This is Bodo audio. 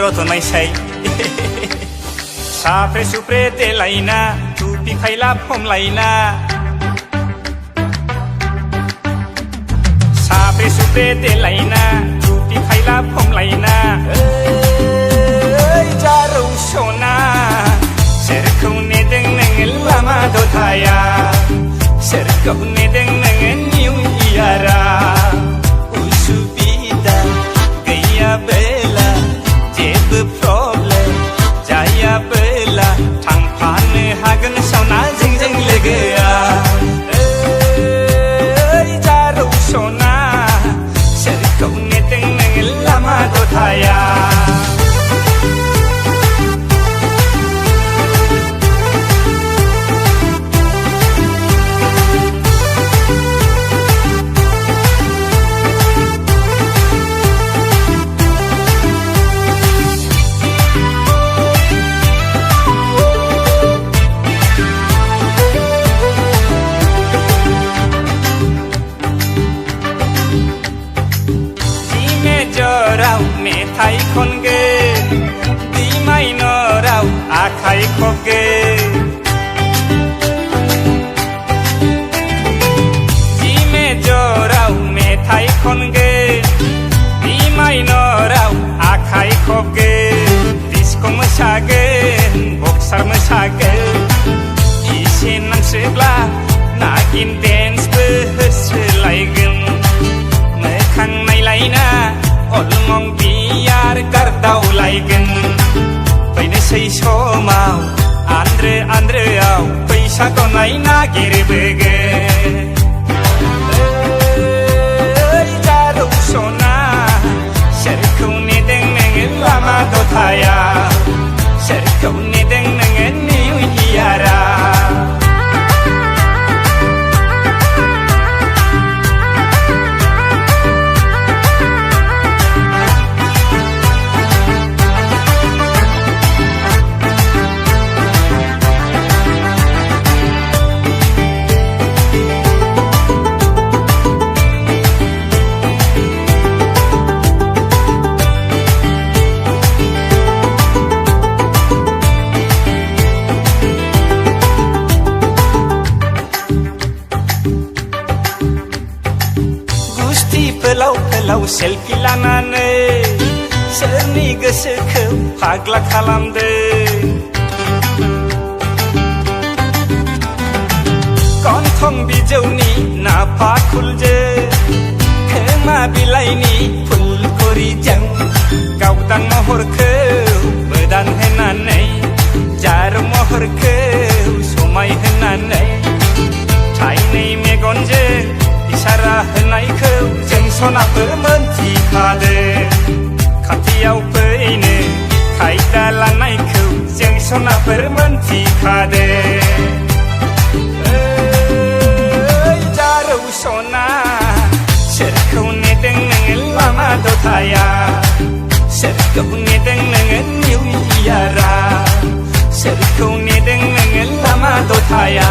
रथनायसाय साफ्रे सुफ्रे देलायना टुपि खायला फमलायना साफ्रे सुफ्रे देलायना टुपि खायला फमलायना जारौ सना सोरखौ नेदों नोङो लामा दथाया सोरखौ नेदों नोङो निउ इयारा उसुबिदा गैयाबोला जेबो प्रब्लेम जायाबोला थांफानो हागोन सावना जोंजों लोगोआ जारौ सना सोरखौ नेदों नोङो लामा दथाया मेथाइ खनगोन बिमाय नराव आखाइ खबगोन जि मेजराव मेथाइ खनगोन बिमाय नराव आखाइ खबगोन डिस्क' मोसागोन बक्सार मोसागोन इसे नांसोब्ला नागिन डेन्सबो होसोलायगोन मोखां नायलायना अलमं बियार गारदावलायगोन फैनोसै समाव आन्द्रोआव फैसाखौ नागिरबोगोन जारौ सना सोरखौ नेदों नोङो लामा दथाया सोरखौ नेदों नोङो निउ इयारा फोलाव फोलाव सेल्फि लानानै सोरनि गोसोखौ फाग्ला खालामदों गन्थं बिजौनि नाफा खुलजों खोमा बिलाइनि फुलखुरिजों गावदां महरखौ मोदान होनानै जारौ महरखौ समाय होनानै थाइनै मेगनजों इसारा होनायखौ जों सनाफोर मोनथिखादों खाथियाव फैनो खायदा लानायखौ जों सनाफोर मोनथिखादों जारौ सना सोरखौ नेदों नोङो लामा दथाया सोरखौ नेदों नोङो निउ इयारा सोरखौ नेदों नोङो लामा दथाया